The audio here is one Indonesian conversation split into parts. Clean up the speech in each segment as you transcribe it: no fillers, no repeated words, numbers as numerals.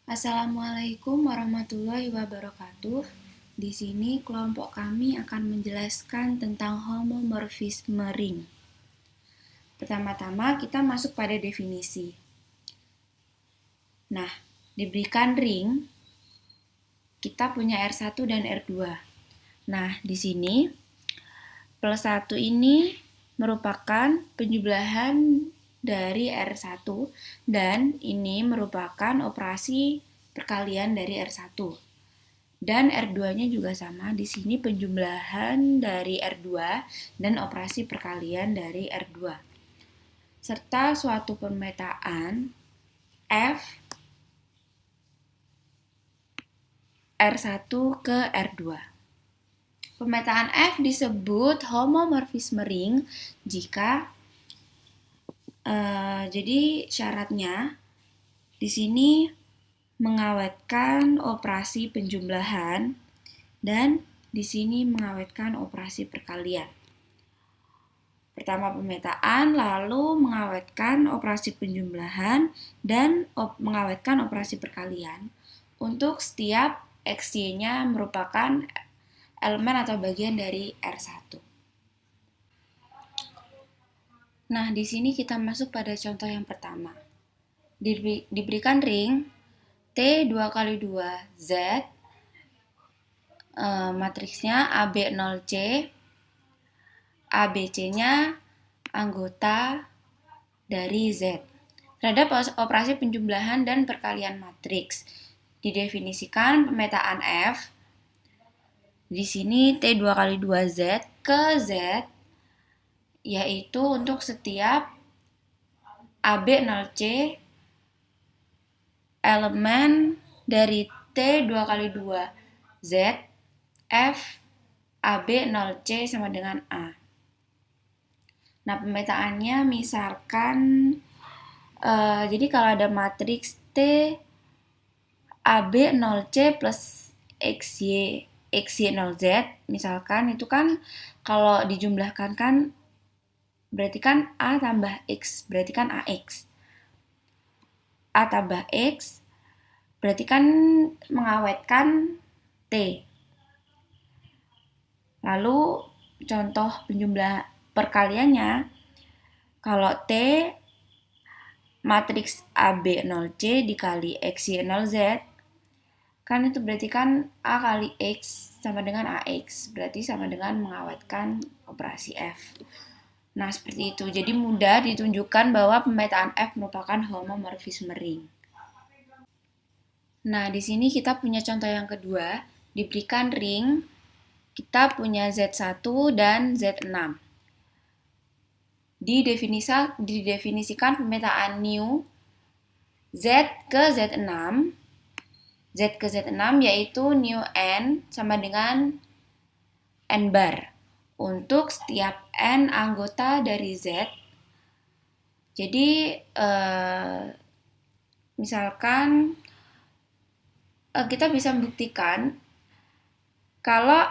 Assalamualaikum warahmatullahi wabarakatuh. Di sini kelompok kami akan menjelaskan tentang homomorfisme ring. Pertama-tama kita masuk pada definisi. Nah, diberikan ring, kita punya R1 dan R2. Nah, di sini plus 1 ini merupakan penjumlahan dari R1 dan ini merupakan operasi perkalian dari R1. Dan R2-nya juga sama. Di sini penjumlahan dari R2 dan operasi perkalian dari R2. Serta suatu pemetaan F R1 ke R2. Pemetaan F disebut homomorfisme ring jika jadi syaratnya di sini mengawetkan operasi penjumlahan dan di sini mengawetkan operasi perkalian. Pertama pemetaan, lalu mengawetkan operasi penjumlahan dan mengawetkan operasi perkalian. Untuk setiap XY-nya merupakan elemen atau bagian dari R1. Nah, di sini kita masuk pada contoh yang pertama. Diberikan ring T 2 kali 2 Z, matriksnya AB0C, ABC-nya anggota dari Z. Terhadap operasi penjumlahan dan perkalian matriks, didefinisikan pemetaan F. Di sini T 2 kali 2 Z ke Z, yaitu untuk setiap AB0C elemen dari T 2 kali 2 Z, F AB0C sama dengan A. Nah, pemetaannya misalkan, jadi kalau ada matriks T AB0C plus XY0Z, misalkan itu kan kalau dijumlahkan kan berarti kan A tambah X, berarti kan AX. A tambah X berarti kan mengawetkan T. Lalu contoh penjumlah perkaliannya, kalau T matriks AB0C dikali XY0Z, kan itu berarti kan A kali X sama dengan AX, berarti sama dengan mengawetkan operasi F. Nah, seperti itu. Jadi mudah ditunjukkan bahwa pemetaan F merupakan homomorfisme ring. Nah, di sini kita punya contoh yang kedua. Diberikan ring, kita punya Z1 dan Z6. Didefinisikan pemetaan new Z ke Z6. Z ke Z6 yaitu new N sama dengan N bar. Untuk setiap N anggota dari Z. Jadi, misalkan kita bisa membuktikan kalau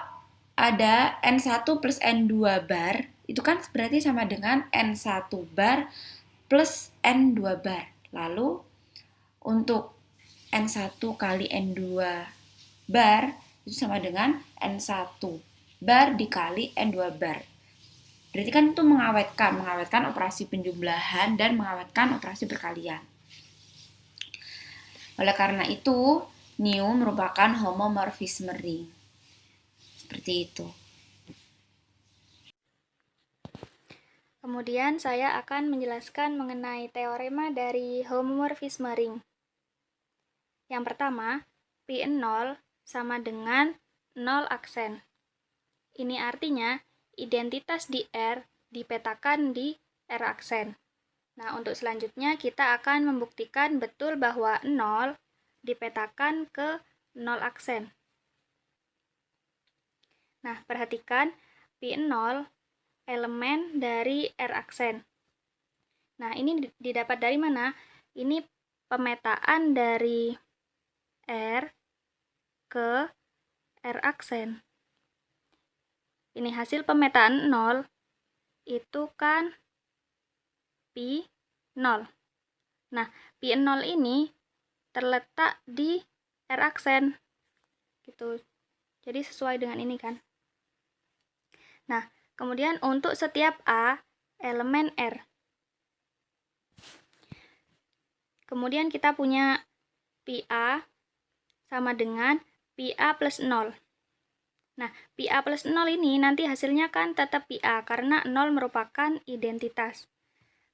ada N1 plus N2 bar, itu kan berarti sama dengan N1 bar plus N2 bar. Lalu untuk N1 kali N2 bar itu sama dengan N1 bar dikali N2 bar. Berarti kan itu mengawetkan operasi penjumlahan dan mengawetkan operasi perkalian. Oleh karena itu, new merupakan homomorfisme ring. Seperti itu. Kemudian saya akan menjelaskan mengenai teorema dari homomorfisme ring. Yang pertama, P0 sama dengan 0 aksen. Ini artinya identitas di R dipetakan di R aksen. Nah, untuk selanjutnya kita akan membuktikan betul bahwa 0 dipetakan ke 0 aksen. Nah, perhatikan P0 elemen dari R aksen. Nah, ini didapat dari mana? Ini pemetaan dari R ke R aksen. Ini hasil pemetaan 0, itu kan P0. Nah, P0 ini terletak di R aksen gitu. Jadi sesuai dengan ini kan. Nah, kemudian untuk setiap A elemen R. Kemudian kita punya pi A sama dengan pi A plus 0. Nah, pi A plus 0 ini nanti hasilnya kan tetap pi A karena 0 merupakan identitas.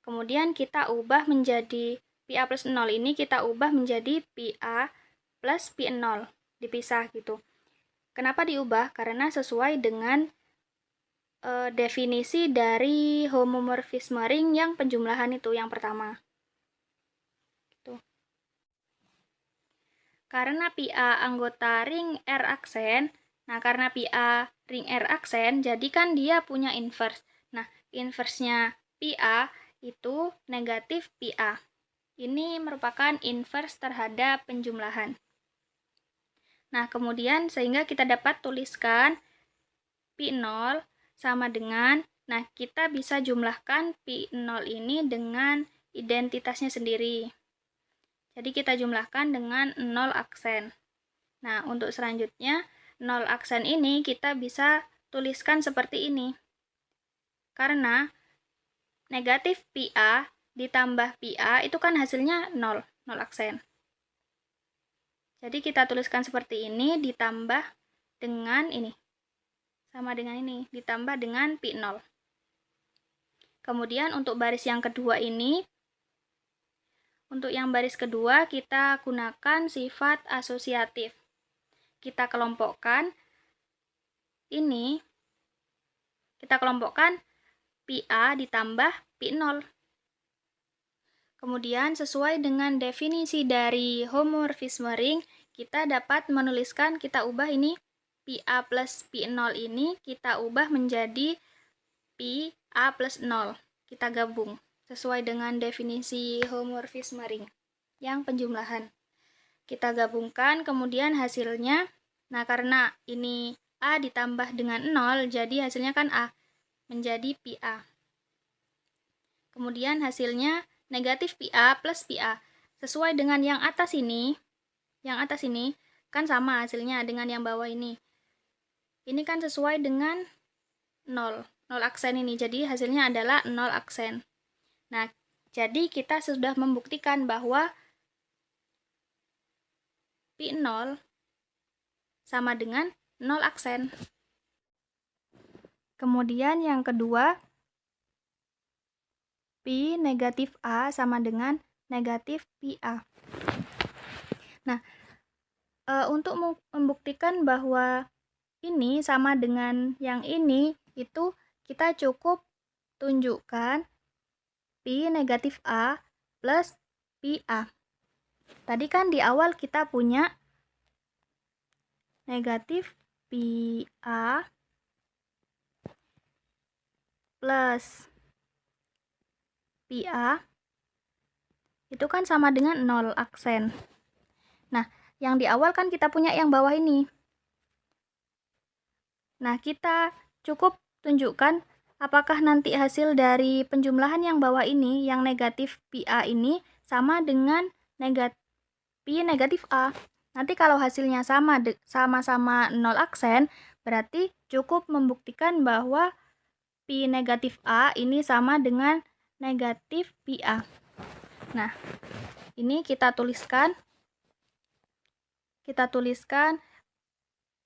Kemudian kita ubah menjadi pi A plus 0 ini kita ubah menjadi pi A plus pi 0. Dipisah gitu. Kenapa diubah? Karena sesuai dengan definisi dari homomorfisme ring yang penjumlahan itu yang pertama. Gitu. Karena pi A anggota ring R aksen, nah karena pi A ring R aksen, jadi kan dia punya inverse. Nah, inverse-nya pi A itu negatif pi A. Ini merupakan inverse terhadap penjumlahan. Nah, kemudian sehingga kita dapat tuliskan pi 0 sama dengan, nah kita bisa jumlahkan pi 0 ini dengan identitasnya sendiri. Jadi kita jumlahkan dengan 0 aksen. Nah, untuk selanjutnya 0 aksen ini kita bisa tuliskan seperti ini. Karena negatif pi A ditambah pi A itu kan hasilnya 0 aksen. Jadi kita tuliskan seperti ini ditambah dengan ini. Sama dengan ini, ditambah dengan pi 0. Kemudian untuk baris yang kedua ini, untuk yang baris kedua kita gunakan sifat asosiatif. Kita kelompokkan ini, kita kelompokkan pi A ditambah pi 0. Kemudian sesuai dengan definisi dari homomorfisme ring, kita dapat menuliskan, kita ubah ini pi A plus pi 0 ini kita ubah menjadi pi A plus 0. Kita gabung sesuai dengan definisi homomorfisme ring yang penjumlahan. Kita gabungkan, kemudian hasilnya, nah karena ini A ditambah dengan 0, jadi hasilnya kan A, menjadi pi A. Kemudian hasilnya negatif pi A plus pi A. Sesuai dengan yang atas ini kan sama hasilnya dengan yang bawah ini. Ini kan sesuai dengan 0 aksen ini. Jadi hasilnya adalah 0 aksen. Nah, jadi kita sudah membuktikan bahwa pi 0 sama dengan 0 aksen. Kemudian yang kedua, pi negatif A sama dengan negatif pi A. Nah, untuk membuktikan bahwa ini sama dengan yang ini, itu kita cukup tunjukkan pi negatif A plus pi A. Tadi kan di awal kita punya negatif pi A plus pi A itu kan sama dengan 0 aksen. Nah, yang di awal kan kita punya yang bawah ini. Nah, kita cukup tunjukkan apakah nanti hasil dari penjumlahan yang bawah ini, yang negatif pi A ini, sama dengan pi negatif A. Nanti kalau hasilnya sama-sama 0 aksen, berarti cukup membuktikan bahwa pi negatif A ini sama dengan negatif pi A. Nah, ini kita tuliskan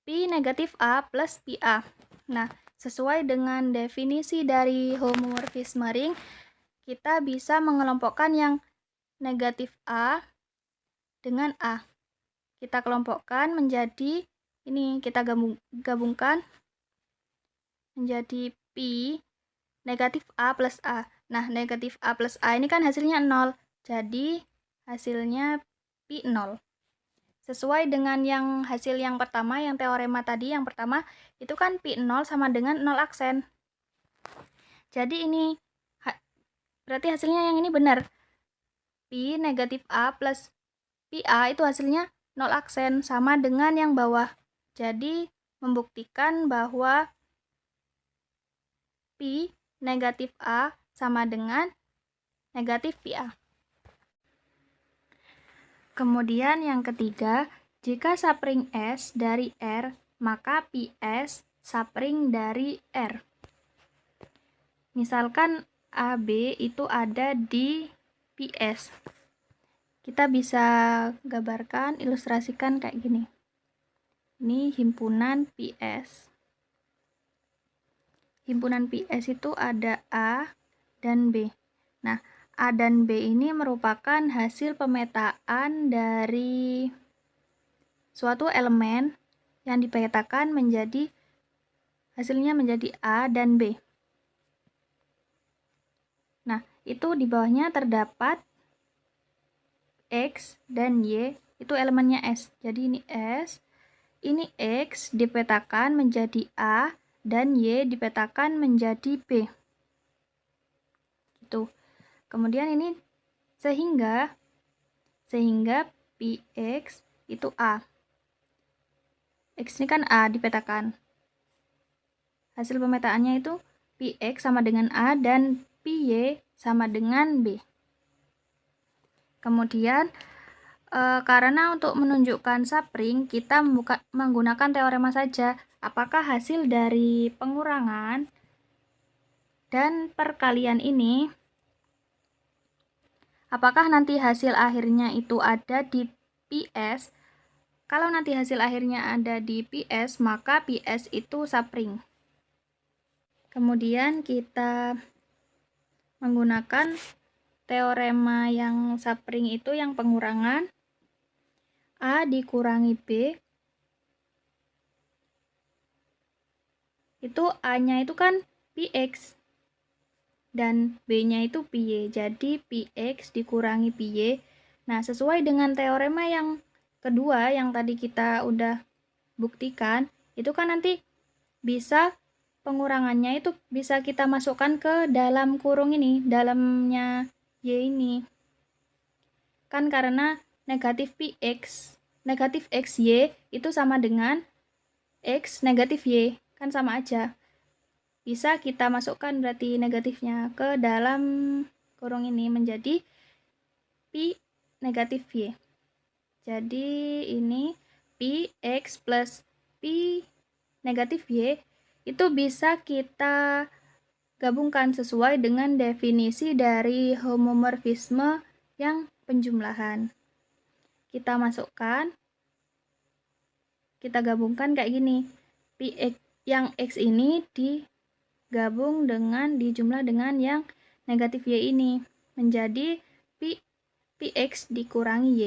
pi negatif A plus pi A. Nah, sesuai dengan definisi dari homomorfisme ring, kita bisa mengelompokkan yang negatif A dengan A. Kita kelompokkan menjadi ini, kita gabungkan menjadi pi negatif A plus A. Nah, negatif A plus A ini kan hasilnya 0. Jadi, hasilnya pi 0. Sesuai dengan yang hasil yang pertama, yang teorema tadi yang pertama, itu kan pi 0 sama dengan 0 aksen. Jadi ini, berarti hasilnya yang ini benar. Pi negatif A plus pi A itu hasilnya 0 aksen, sama dengan yang bawah. Jadi, membuktikan bahwa pi negatif A sama dengan negatif pi A. Kemudian yang ketiga, jika sapring S dari R, maka PS sapring dari R. Misalkan AB itu ada di PS. Kita bisa gambarkan, ilustrasikan kayak gini. Ini himpunan PS. Himpunan PS itu ada A dan B. Nah, A dan B ini merupakan hasil pemetaan dari suatu elemen yang dipetakan menjadi hasilnya menjadi A dan B. Nah, itu di bawahnya terdapat X dan Y, itu elemennya S. Jadi ini S, ini X dipetakan menjadi A, dan Y dipetakan menjadi B. Gitu. Kemudian ini sehingga PX itu A. X ini kan A dipetakan. Hasil pemetaannya itu PX sama dengan A dan PY sama dengan B. Kemudian karena untuk menunjukkan sapring kita menggunakan teorema saja. Apakah hasil dari pengurangan dan perkalian ini, apakah nanti hasil akhirnya itu ada di PS? Kalau nanti hasil akhirnya ada di PS, maka PS itu sapring. Kemudian kita menggunakan teorema yang sapring itu yang pengurangan. A dikurangi B, itu A-nya itu kan PX dan B-nya itu PY. Jadi PX dikurangi PY. Nah, sesuai dengan teorema yang kedua yang tadi kita udah buktikan, itu kan nanti bisa pengurangannya itu bisa kita masukkan ke dalam kurung ini, dalamnya Y ini. Kan karena negatif PX, negatif XY itu sama dengan X negatif Y, kan sama aja. Bisa kita masukkan berarti negatifnya ke dalam kurung ini menjadi P negatif Y. Jadi ini PX plus P negatif Y itu bisa kita gabungkan sesuai dengan definisi dari homomorfisme yang penjumlahan. Kita masukkan, kita gabungkan kayak gini. PX yang X ini digabung dengan dijumlah dengan yang negatif Y ini menjadi PX dikurangi Y.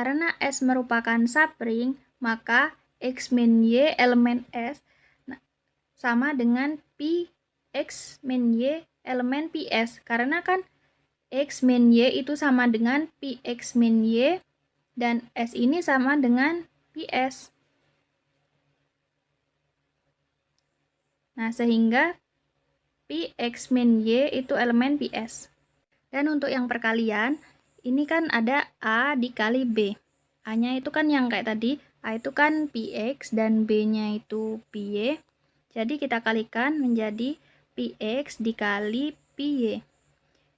Karena S merupakan sapring, maka X min Y elemen S sama dengan PX min Y elemen PS. Karena kan X min Y itu sama dengan PX min Y dan S ini sama dengan PS. Nah, sehingga PX min Y itu elemen PS. Dan untuk yang perkalian, ini kan ada A dikali B. A-nya itu kan yang kayak tadi, A itu kan PX dan B-nya itu PY. Jadi kita kalikan menjadi PX dikali PY.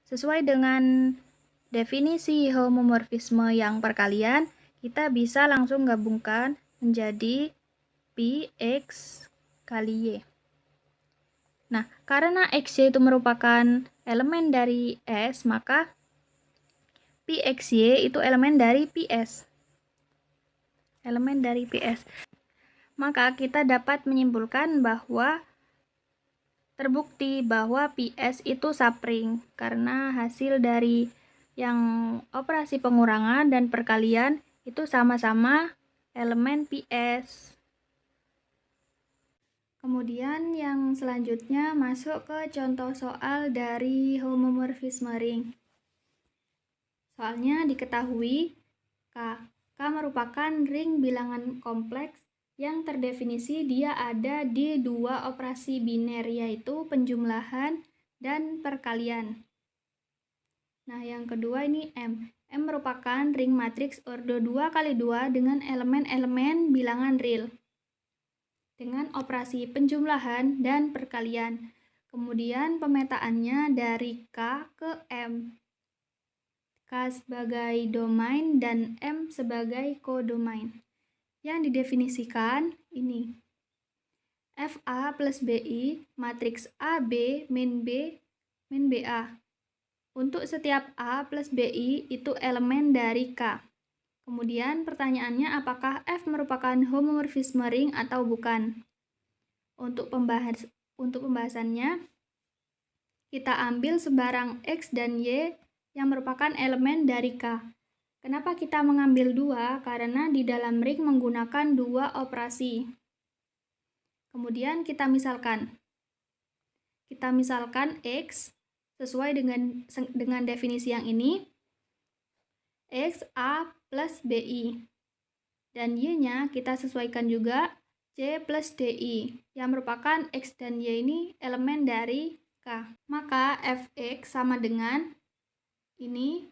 Sesuai dengan definisi homomorfisme yang perkalian, kita bisa langsung gabungkan menjadi PX kali Y. Nah, karena XY itu merupakan elemen dari S, maka PXY itu elemen dari PS. Elemen dari PS. Maka kita dapat menyimpulkan bahwa terbukti bahwa PS itu sapring karena hasil dari yang operasi pengurangan dan perkalian itu sama-sama elemen PS. Kemudian yang selanjutnya masuk ke contoh soal dari homomorfisme ring. Soalnya diketahui K merupakan ring bilangan kompleks yang terdefinisi dia ada di dua operasi biner, yaitu penjumlahan dan perkalian. Nah, yang kedua ini M. M merupakan ring matriks ordo 2 kali 2 dengan elemen-elemen bilangan real dengan operasi penjumlahan dan perkalian. Kemudian pemetaannya dari K ke M. K sebagai domain dan M sebagai kodomain. Yang didefinisikan ini. FA plus BI, matriks AB min B min BA. Untuk setiap A plus BI itu elemen dari K. Kemudian pertanyaannya, apakah F merupakan homomorfisme ring atau bukan? Untuk pembahasannya, kita ambil sebarang X dan Y yang merupakan elemen dari K. Kenapa kita mengambil dua? Karena di dalam ring menggunakan dua operasi. Kemudian kita misalkan X sesuai dengan definisi yang ini, X A plus BI, dan Y-nya kita sesuaikan juga C plus DI, yang merupakan X dan Y ini elemen dari K. Maka Fx sama dengan ini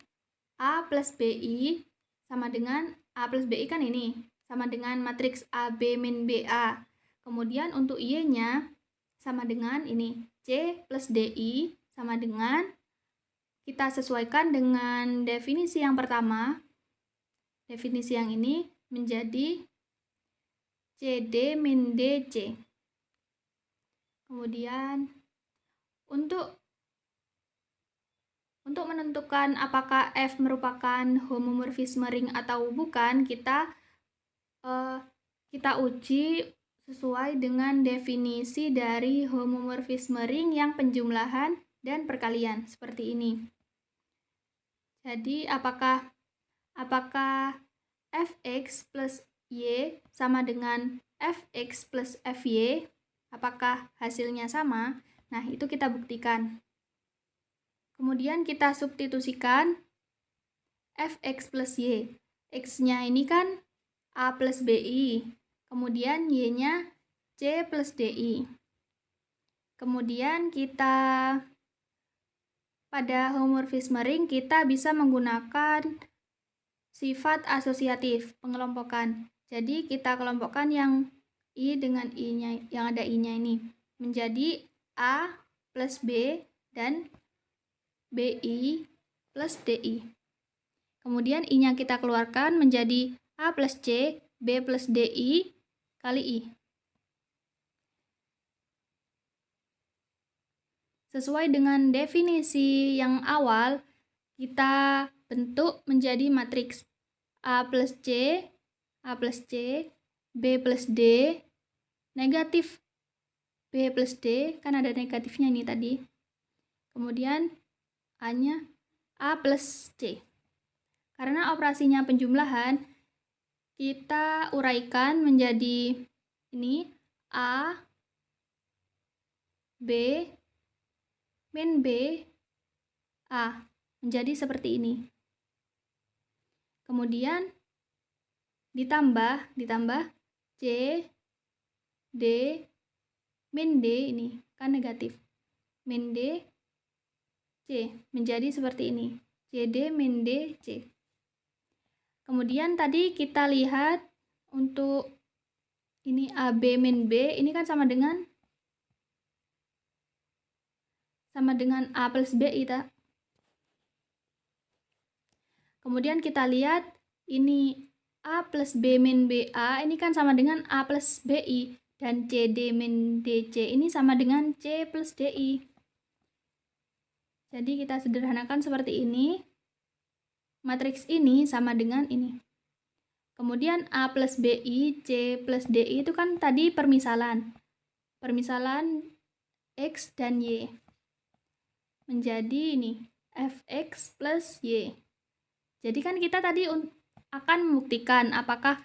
A plus BI sama dengan A plus BI kan ini sama dengan matriks AB min BA. Kemudian untuk Y-nya sama dengan ini C plus DI sama dengan, kita sesuaikan dengan definisi yang pertama. Definisi yang ini menjadi CD min DC. Kemudian untuk menentukan apakah F merupakan homomorfisme ring atau bukan, kita uji sesuai dengan definisi dari homomorfisme ring yang penjumlahan dan perkalian seperti ini. Jadi apakah Fx plus Y sama dengan Fx plus Fy? Apakah hasilnya sama? Nah, itu kita buktikan. Kemudian kita substitusikan Fx plus Y. X-nya ini kan A plus BI. Kemudian Y-nya C plus DI. Kemudian kita pada homomorfisme ring kita bisa menggunakan sifat asosiatif pengelompokan. Jadi kita kelompokkan yang I dengan I-nya, yang ada I-nya ini menjadi A plus B dan BI plus DI. Kemudian I-nya kita keluarkan menjadi A plus C, B plus DI kali I. Sesuai dengan definisi yang awal, kita bentuk menjadi matriks A plus C, B plus D, negatif B plus D, kan ada negatifnya ini tadi. Kemudian A-nya A plus C. Karena operasinya penjumlahan, kita uraikan menjadi ini A, B, min B, A. Menjadi seperti ini. Kemudian ditambah C, D, min D ini, kan negatif. Min D, C. Menjadi seperti ini. CD min D, C. Kemudian tadi kita lihat untuk ini AB min B, ini kan sama dengan A plus B, tak? Kemudian kita lihat ini A plus B min BA, ini kan sama dengan A plus BI. Dan CD min DC ini sama dengan C plus DI. Jadi kita sederhanakan seperti ini. Matriks ini sama dengan ini. Kemudian A plus BI, C plus DI itu kan tadi permisalan. Permisalan X dan Y. Menjadi ini Fx plus Y. Jadi kan kita tadi akan membuktikan apakah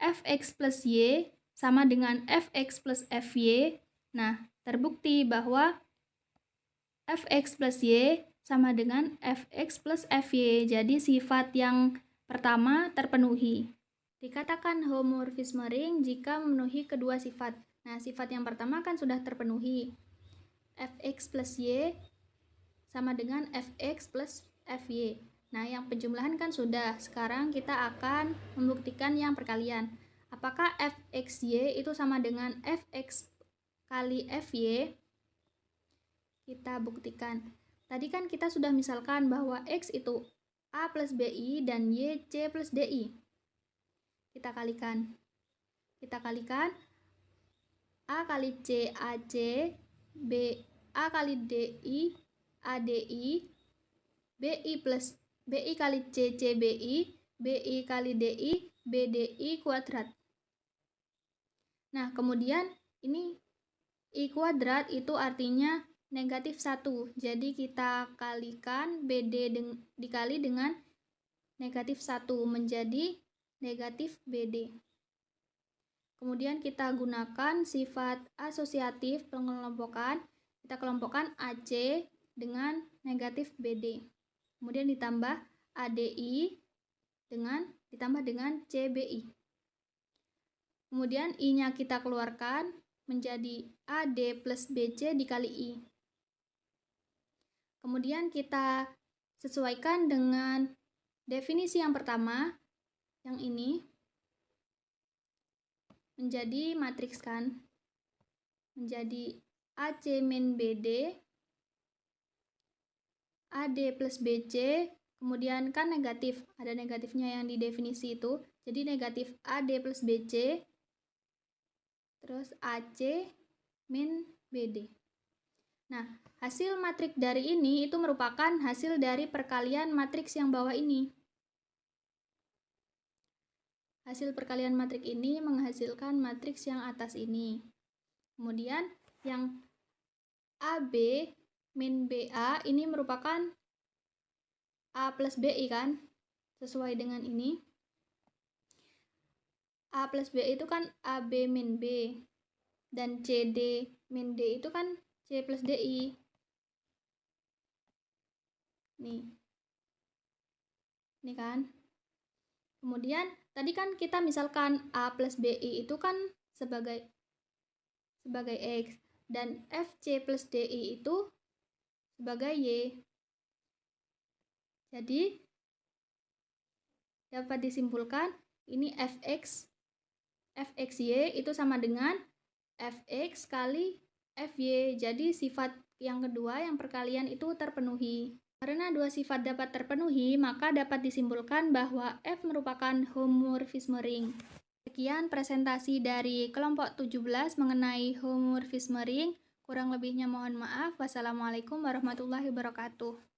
Fx plus Y sama dengan Fx plus Fy. Nah, terbukti bahwa Fx plus Y sama dengan Fx plus Fy. Jadi sifat yang pertama terpenuhi. Dikatakan homomorfisme ring jika memenuhi kedua sifat. Nah, sifat yang pertama kan sudah terpenuhi. Fx plus Y sama dengan Fx plus Fy. Nah, yang penjumlahan kan sudah. Sekarang kita akan membuktikan yang perkalian. Apakah Fxy itu sama dengan Fx kali Fy? Kita buktikan. Tadi kan kita sudah misalkan bahwa X itu A plus BI dan Y C plus DI. Kita kalikan. A kali C AC, A kali DI ADI, BI kali C CBI, BI kali DI BDI kuadrat. Nah, kemudian ini I kuadrat itu artinya negatif 1. Jadi kita kalikan BD dikali dengan negatif 1 menjadi negatif BD. Kemudian kita gunakan sifat asosiatif pengelompokan. Kita kelompokkan AC dengan negatif BD. Kemudian ditambah ADI ditambah dengan CBI. Kemudian I-nya kita keluarkan menjadi AD plus BC dikali I. Kemudian kita sesuaikan dengan definisi yang pertama, yang ini, menjadi matriks kan, menjadi AC min BD, AD plus BC, kemudian kan negatif, ada negatifnya yang di definisi itu, jadi negatif AD plus BC, terus AC min BD. Nah, hasil matriks dari ini itu merupakan hasil dari perkalian matriks yang bawah ini. Hasil perkalian matriks ini menghasilkan matriks yang atas ini. Kemudian yang AB min BA ini merupakan A plus BI kan? Sesuai dengan ini. A plus B itu kan AB min B, dan CD min D itu kan C plus DI. Nih kan. Kemudian tadi kan kita misalkan A plus BI itu kan sebagai X, dan FC plus DI itu sebagai Y. Jadi dapat disimpulkan ini Fxy itu sama dengan Fx kali Fy. Jadi sifat yang kedua yang perkalian itu terpenuhi. Karena dua sifat dapat terpenuhi, maka dapat disimpulkan bahwa F merupakan homomorfisme ring. Sekian presentasi dari kelompok 17 mengenai homomorfisme ring. Kurang lebihnya mohon maaf. Wassalamualaikum warahmatullahi wabarakatuh.